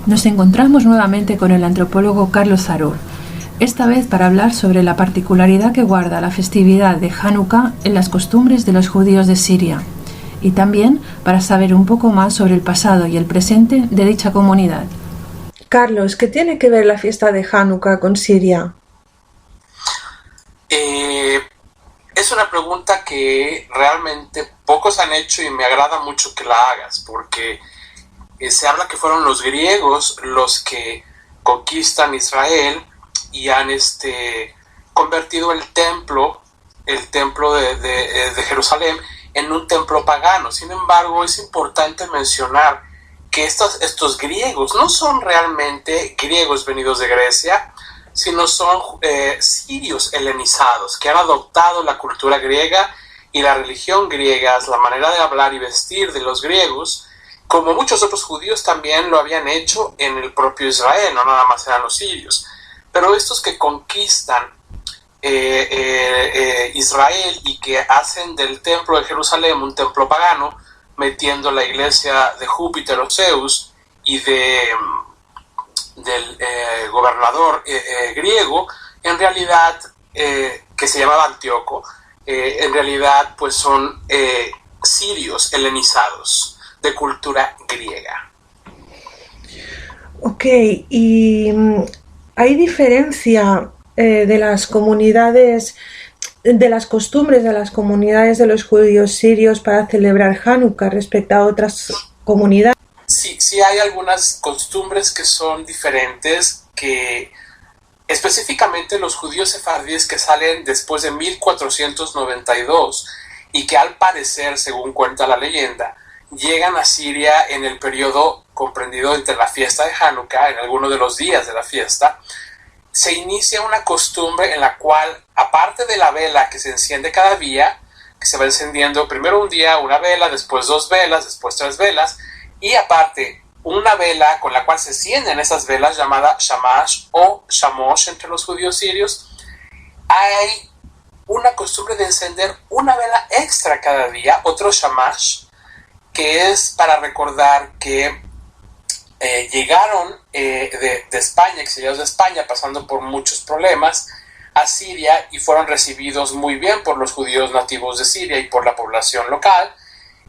Nos encontramos nuevamente con el antropólogo Carlos Zarur, esta vez para hablar sobre la particularidad que guarda la festividad de Hanukkah en las costumbres de los judíos de Siria, y también para saber un poco más sobre el pasado y el presente de dicha comunidad. Carlos, ¿qué tiene que ver la fiesta de Hanukkah con Siria? Es una pregunta que realmente pocos han hecho y me agrada mucho que la hagas, porque se habla que fueron los griegos los que conquistan Israel y han convertido el templo de Jerusalén en un templo pagano. Sin embargo, es importante mencionar que estos griegos no son realmente griegos venidos de Grecia, sino son sirios helenizados, que han adoptado la cultura griega y la religión griega, la manera de hablar y vestir de los griegos, como muchos otros judíos también lo habían hecho en el propio Israel, no nada más eran los sirios. Pero estos que conquistan Israel y que hacen del templo de Jerusalén un templo pagano, metiendo la iglesia de Júpiter o Zeus y del gobernador griego, en realidad, que se llamaba Antíoco, en realidad pues son sirios helenizados de cultura griega. Ok, y ¿hay diferencia de las comunidades, de las costumbres de las comunidades de los judíos sirios para celebrar Hanukkah respecto a otras comunidades? Sí hay algunas costumbres que son diferentes, que específicamente los judíos sefardíes que salen después de 1492 y que al parecer, según cuenta la leyenda, llegan a Siria en el periodo comprendido entre la fiesta de Hanukkah, en alguno de los días de la fiesta, se inicia una costumbre en la cual, aparte de la vela que se enciende cada día, que se va encendiendo primero un día una vela, después 2 velas, después 3 velas, y aparte una vela con la cual se encienden esas velas llamada shamash o shamosh entre los judíos sirios, hay una costumbre de encender una vela extra cada día, otro shamash, que es para recordar que llegaron de España, exiliados de España, pasando por muchos problemas, a Siria y fueron recibidos muy bien por los judíos nativos de Siria y por la población local,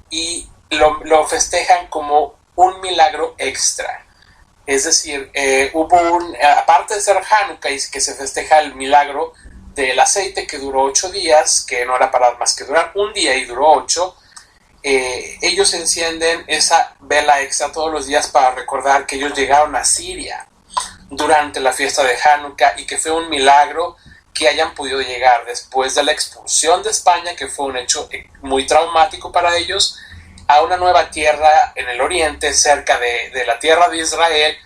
y lo festejan como un milagro extra. Es decir, aparte de ser Hanukkah y que se festeja el milagro del aceite que duró 8 días, que no era para más que durar un día y duró 8, ellos encienden esa vela extra todos los días para recordar que ellos llegaron a Siria durante la fiesta de Hanukkah y que fue un milagro que hayan podido llegar después de la expulsión de España, que fue un hecho muy traumático para ellos, a una nueva tierra en el oriente, cerca de la tierra de Israel,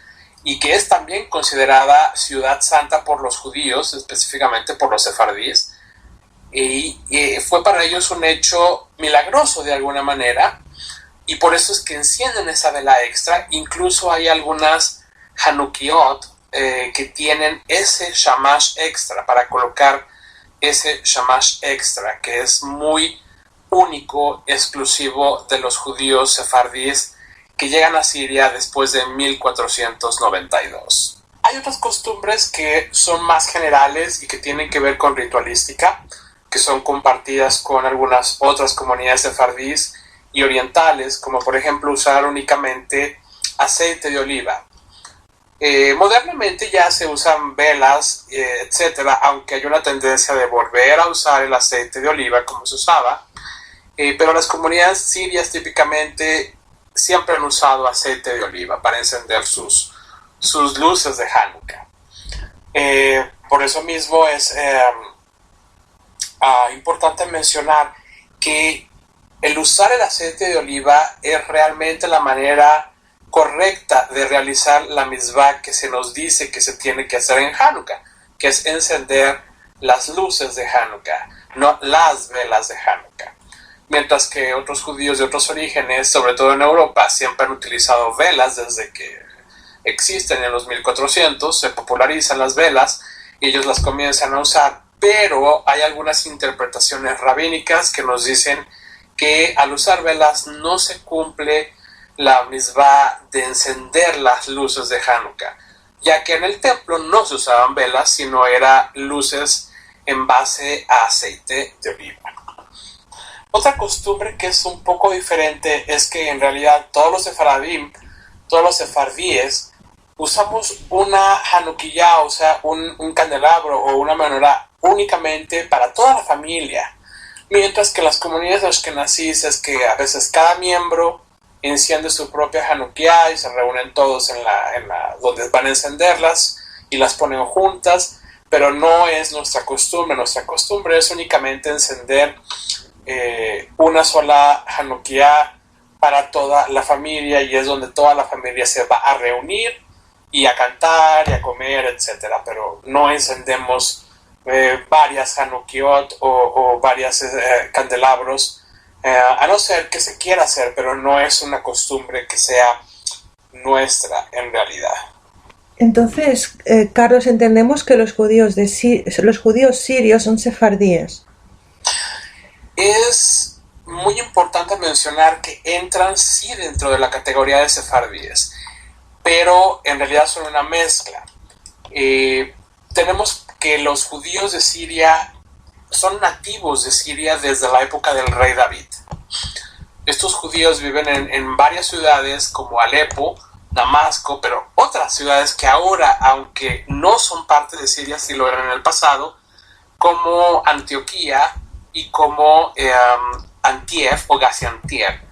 y que es también considerada ciudad santa por los judíos, específicamente por los sefardíes. Y fue para ellos un hecho milagroso de alguna manera, y por eso es que encienden esa vela extra. Incluso hay algunas Hanukkiot que tienen ese shamash extra, para colocar ese shamash extra, que es muy único, exclusivo de los judíos sefardíes que llegan a Siria después de 1492. Hay otras costumbres que son más generales y que tienen que ver con ritualística, que son compartidas con algunas otras comunidades sefardíes y orientales, como por ejemplo usar únicamente aceite de oliva. Modernamente ya se usan velas, etcétera, aunque hay una tendencia de volver a usar el aceite de oliva como se usaba, pero las comunidades sirias típicamente siempre han usado aceite de oliva para encender sus luces de Hanukkah. Por eso mismo es importante mencionar que el usar el aceite de oliva es realmente la manera correcta de realizar la mitzvah que se nos dice que se tiene que hacer en Hanukkah, que es encender las luces de Hanukkah, no las velas de Hanukkah. Mientras que otros judíos de otros orígenes, sobre todo en Europa, siempre han utilizado velas desde que existen en los 1400, se popularizan las velas y ellos las comienzan a usar, pero hay algunas interpretaciones rabínicas que nos dicen que al usar velas no se cumple la misma de encender las luces de Hanukkah, ya que en el templo no se usaban velas, sino eran luces en base a aceite de oliva. Otra costumbre que es un poco diferente es que en realidad todos los sefardíes, usamos una Hanukkah, o sea, un candelabro o una menorá únicamente para toda la familia, mientras que las comunidades ashkenazíes es que a veces cada miembro enciende su propia Hanukkah y se reúnen todos en la donde van a encenderlas y las ponen juntas, pero no es nuestra costumbre. Nuestra costumbre es únicamente encender una sola Hanukkah para toda la familia, y es donde toda la familia se va a reunir y a cantar y a comer, etcétera, pero no encendemos varias Hanukkiot o varias candelabros, a no ser que se quiera hacer, pero no es una costumbre que sea nuestra en realidad. Entonces, Carlos, entendemos que los judíos sirios son sefardíes. Es muy importante mencionar que entran sí dentro de la categoría de sefardíes, pero en realidad son una mezcla. Tenemos que los judíos de Siria son nativos de Siria desde la época del rey David. Estos judíos viven en varias ciudades como Alepo, Damasco, pero otras ciudades que ahora, aunque no son parte de Siria, sí lo eran en el pasado, como Antioquía y como Antiev o Gaziantep.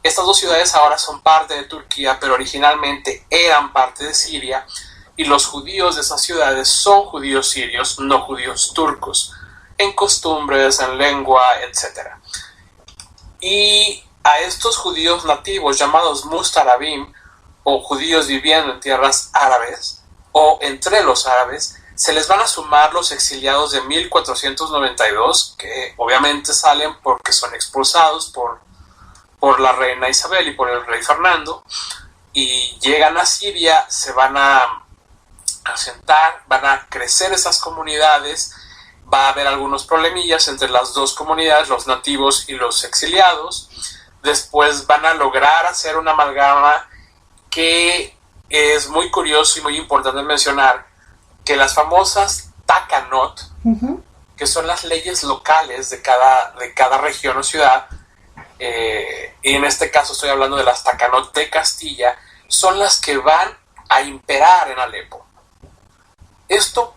Estas dos ciudades ahora son parte de Turquía, pero originalmente eran parte de Siria, y los judíos de esas ciudades son judíos sirios, no judíos turcos, en costumbres, en lengua, etc. Y a estos judíos nativos llamados mustarabim, o judíos viviendo en tierras árabes, o entre los árabes, se les van a sumar los exiliados de 1492, que obviamente salen porque son expulsados por la reina Isabel y por el rey Fernando, y llegan a Siria, se van a asentar, van a crecer esas comunidades, va a haber algunos problemillas entre las dos comunidades, los nativos y los exiliados. Después van a lograr hacer una amalgama que es muy curioso y muy importante mencionar, que las famosas Takanot, que son las leyes locales de cada región o ciudad, y en este caso estoy hablando de las Takanot de Castilla, son las que van a imperar en Alepo. De esto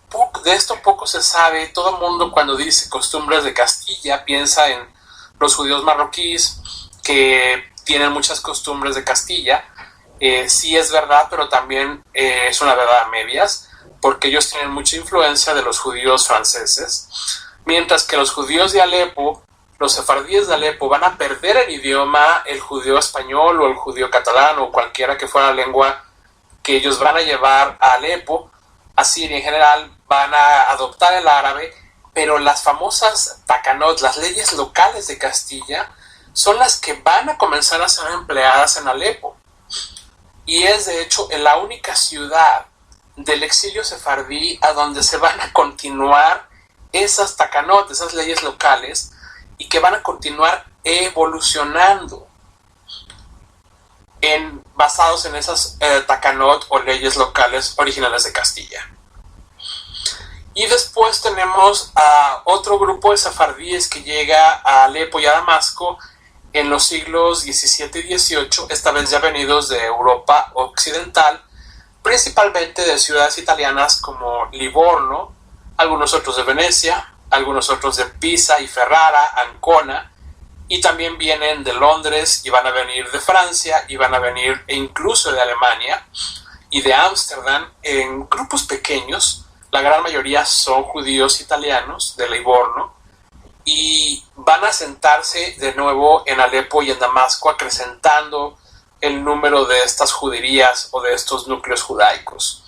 poco se sabe. Todo el mundo, cuando dice costumbres de Castilla, piensa en los judíos marroquíes, que tienen muchas costumbres de Castilla. Sí es verdad, pero también es una verdad a medias, porque ellos tienen mucha influencia de los judíos franceses, mientras que los judíos de Alepo, los sefardíes de Alepo, van a perder el idioma, el judío español o el judío catalán o cualquiera que fuera la lengua que ellos van a llevar a Alepo, a Siria en general, van a adoptar el árabe, pero las famosas Takanot, las leyes locales de Castilla, son las que van a comenzar a ser empleadas en Alepo. Y es de hecho en la única ciudad del exilio sefardí a donde se van a continuar esas Takanot, esas leyes locales, y que van a continuar evolucionando basados en esas Takanot o leyes locales originales de Castilla. Y después tenemos a otro grupo de sefardíes que llega a Alepo y a Damasco en los siglos XVII y XVIII, esta vez ya venidos de Europa occidental, principalmente de ciudades italianas como Livorno, algunos otros de Venecia, algunos otros de Pisa y Ferrara, Ancona, y también vienen de Londres, y van a venir de Francia, y van a venir incluso de Alemania y de Ámsterdam, en grupos pequeños. La gran mayoría son judíos italianos de Livorno, y van a sentarse de nuevo en Alepo y en Damasco, acrecentando el número de estas juderías o de estos núcleos judaicos.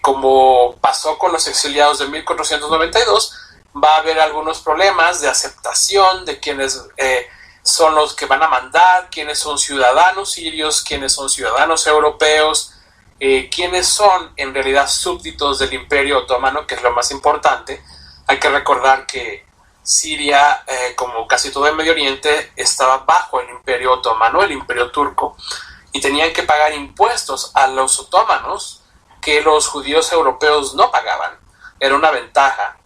Como pasó con los exiliados de 1492, va a haber algunos problemas de aceptación de quiénes son los que van a mandar, quiénes son ciudadanos sirios, quiénes son ciudadanos europeos, quienes son en realidad súbditos del Imperio Otomano, que es lo más importante. Hay que recordar que Siria, como casi todo el Medio Oriente, estaba bajo el Imperio Otomano, el Imperio Turco, y tenían que pagar impuestos a los otomanos que los judíos europeos no pagaban. Era una ventaja.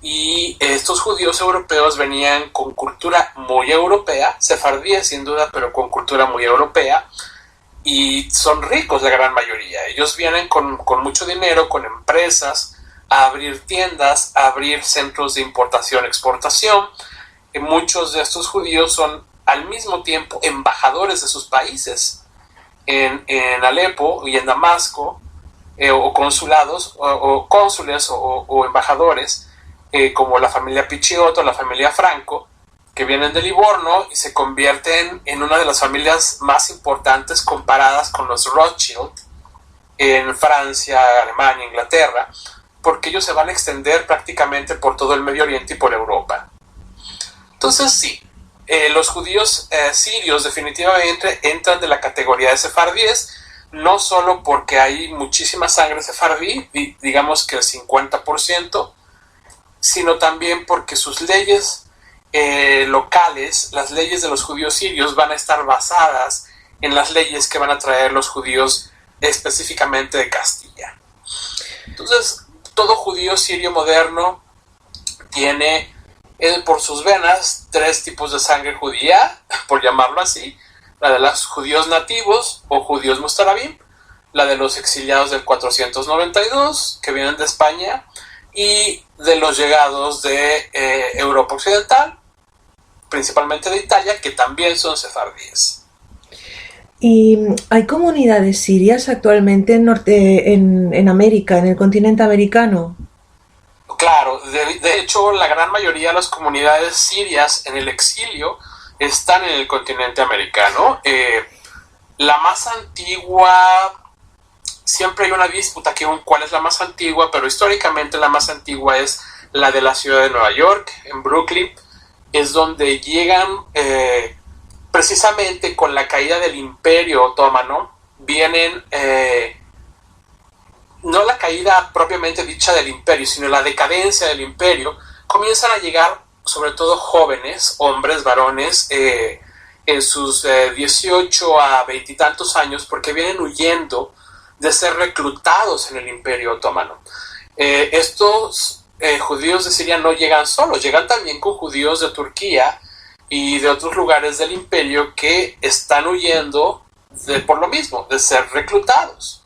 Y estos judíos europeos venían con cultura muy europea, sefardíes sin duda, pero con cultura muy europea, y son ricos la gran mayoría. Ellos vienen con mucho dinero, con empresas, a abrir tiendas, a abrir centros de importación-exportación. Muchos de estos judíos son al mismo tiempo embajadores de sus países en Alepo y en Damasco, o consulados, o cónsules o embajadores, como la familia Picciotto, la familia Franco, que vienen de Livorno y se convierten en una de las familias más importantes comparadas con los Rothschild en Francia, Alemania, Inglaterra, porque ellos se van a extender prácticamente por todo el Medio Oriente y por Europa. Entonces sí, los judíos sirios definitivamente entran de la categoría de sefardíes, no solo porque hay muchísima sangre sefardí, digamos que el 50%, sino también porque sus leyes locales, las leyes de los judíos sirios, van a estar basadas en las leyes que van a traer los judíos específicamente de Castilla. Entonces, todo judío sirio moderno tiene por sus venas 3 tipos de sangre judía, por llamarlo así: la de los judíos nativos o judíos mustarabim, la de los exiliados del 492 que vienen de España, y de los llegados de Europa Occidental, principalmente de Italia, que también son sefardíes. ¿Y hay comunidades sirias actualmente en América, en el continente americano? Claro, de hecho la gran mayoría de las comunidades sirias en el exilio están en el continente americano. La más antigua, siempre hay una disputa que cuál es la más antigua, pero históricamente la más antigua es la de la ciudad de Nueva York, en Brooklyn. Es donde llegan precisamente con la caída del Imperio Otomano. Vienen no la caída propiamente dicha del imperio, sino la decadencia del imperio. Comienzan a llegar sobre todo jóvenes, hombres, varones, en sus 18 a 20 y tantos años, porque vienen huyendo de ser reclutados en el Imperio Otomano. Estos judíos de Siria no llegan solos, llegan también con judíos de Turquía y de otros lugares del imperio que están huyendo por lo mismo, de ser reclutados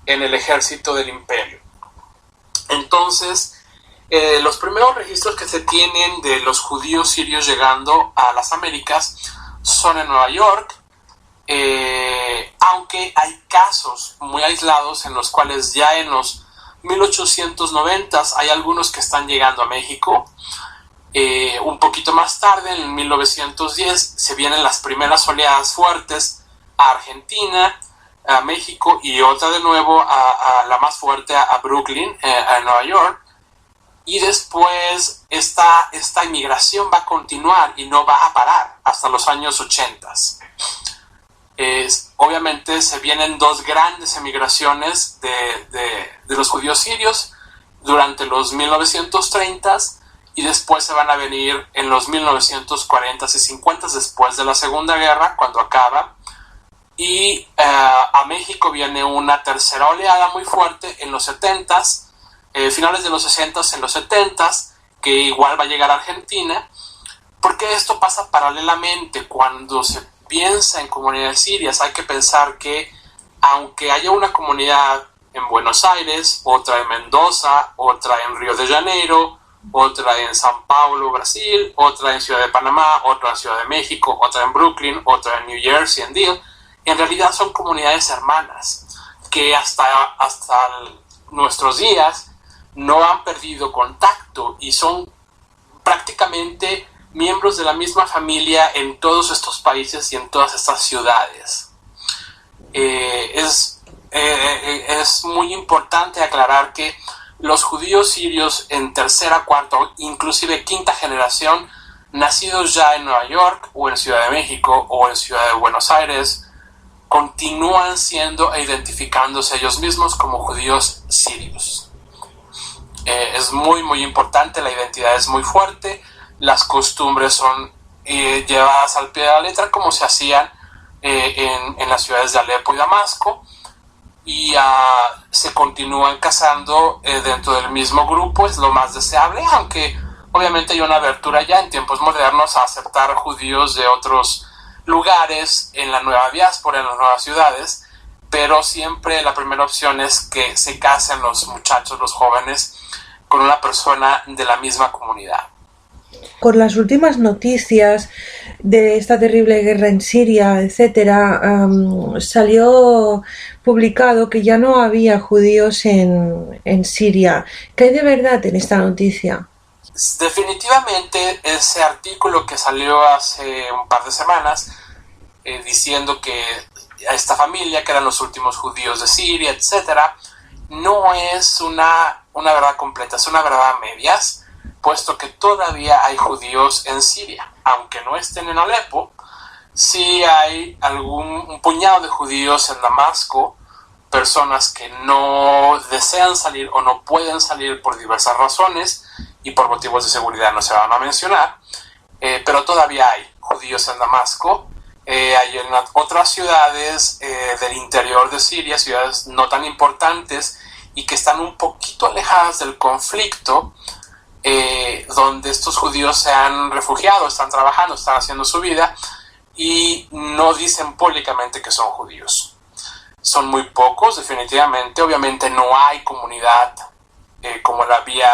en el ejército del imperio. Entonces, los primeros registros que se tienen de los judíos sirios llegando a las Américas son en Nueva York, aunque hay casos muy aislados en los cuales ya en los 1890s hay algunos que están llegando a México. Un poquito más tarde, en 1910, se vienen las primeras oleadas fuertes a Argentina, a México, y otra de nuevo a la más fuerte a Brooklyn, a Nueva York. Y después esta inmigración va a continuar y no va a parar hasta los años 80. Obviamente se vienen 2 grandes emigraciones de los judíos sirios durante los 1930s, y después se van a venir en los 1940s y 50s, después de la Segunda Guerra, cuando acaba. Y a México viene una tercera oleada muy fuerte en los 70s, finales de los 60s, en los 70s, que igual va a llegar a Argentina. Porque esto pasa paralelamente. Cuando se piensa en comunidades sirias, hay que pensar que aunque haya una comunidad en Buenos Aires, otra en Mendoza, otra en Río de Janeiro, otra en San Paulo, Brasil, otra en Ciudad de Panamá, otra en Ciudad de México, otra en Brooklyn, otra en New Jersey, en Deal, en realidad son comunidades hermanas que hasta nuestros días no han perdido contacto y son prácticamente miembros de la misma familia en todos estos países y en todas estas ciudades. Es muy importante aclarar que los judíos sirios en tercera, cuarta o inclusive quinta generación, nacidos ya en Nueva York o en Ciudad de México o en Ciudad de Buenos Aires continúan siendo e identificándose ellos mismos como judíos sirios. Es muy muy importante, la identidad es muy fuerte, las costumbres son llevadas al pie de la letra como se hacían en las ciudades de Alepo y Damasco, y se continúan casando dentro del mismo grupo. Es lo más deseable, aunque obviamente hay una abertura ya en tiempos modernos a aceptar judíos de otros lugares en la nueva diáspora, en las nuevas ciudades, pero siempre la primera opción es que se casen los muchachos, los jóvenes, con una persona de la misma comunidad. Con las últimas noticias de esta terrible guerra en Siria, etcétera, salió publicado que ya no había judíos en Siria. ¿Qué hay de verdad en esta noticia? Definitivamente ese artículo que salió hace un par de semanas diciendo que a esta familia, que eran los últimos judíos de Siria, etcétera, no es una verdad completa, es una verdad a medias, puesto que todavía hay judíos en Siria. Aunque no estén en Alepo, sí hay un puñado de judíos en Damasco, personas que no desean salir o no pueden salir por diversas razones, y por motivos de seguridad no se van a mencionar, pero todavía hay judíos en Damasco. Hay en otras ciudades del interior de Siria, ciudades no tan importantes y que están un poquito alejadas del conflicto, donde estos judíos se han refugiado, están trabajando, están haciendo su vida y no dicen públicamente que son judíos. Son muy pocos, definitivamente. Obviamente no hay comunidad como la había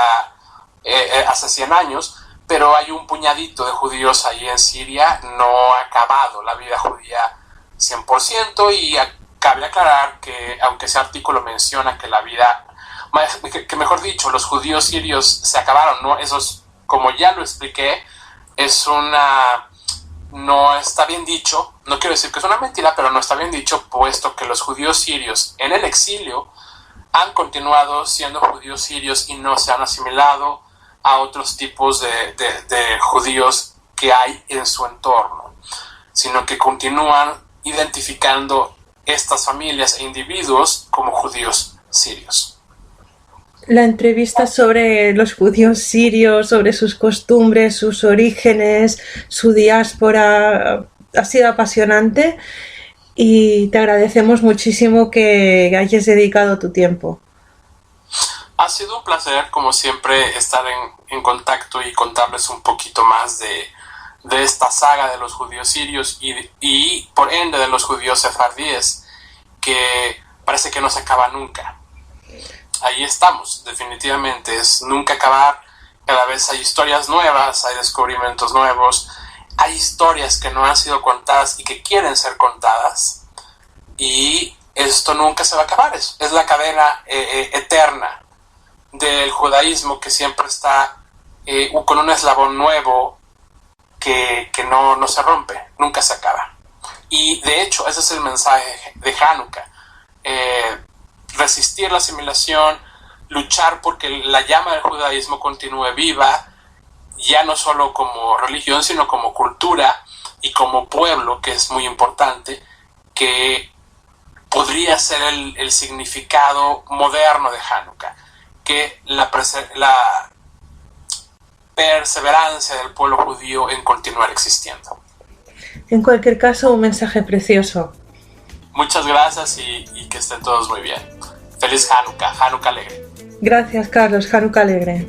hace 100 años, pero hay un puñadito de judíos ahí en Siria. No ha acabado la vida judía 100%, y cabe aclarar que, aunque ese artículo menciona que la vida, que mejor dicho, los judíos sirios se acabaron, ¿no? Eso es, como ya lo expliqué, no está bien dicho. No quiero decir que es una mentira, pero no está bien dicho, puesto que los judíos sirios en el exilio han continuado siendo judíos sirios y no se han asimilado a otros tipos de judíos que hay en su entorno, sino que continúan identificando estas familias e individuos como judíos sirios. La entrevista sobre los judíos sirios, sobre sus costumbres, sus orígenes, su diáspora, ha sido apasionante, y te agradecemos muchísimo que hayas dedicado tu tiempo. Ha sido un placer, como siempre, estar en contacto y contarles un poquito más de esta saga de los judíos sirios y por ende de los judíos sefardíes, que parece que no se acaba nunca. Ahí estamos, definitivamente, es nunca acabar. Cada vez hay historias nuevas, hay descubrimientos nuevos, hay historias que no han sido contadas y que quieren ser contadas, y esto nunca se va a acabar. Es la cadena eterna del judaísmo, que siempre está con un eslabón nuevo que no se rompe, nunca se acaba. Y de hecho ese es el mensaje de Hanukkah: resistir la asimilación, luchar porque la llama del judaísmo continúe viva, ya no solo como religión, sino como cultura y como pueblo, que es muy importante, que podría ser el significado moderno de Hanukkah, que la perseverancia del pueblo judío en continuar existiendo. En cualquier caso, un mensaje precioso. Muchas gracias y que estén todos muy bien. Feliz Hanukkah, Hanukkah alegre. Gracias, Carlos, Hanukkah alegre.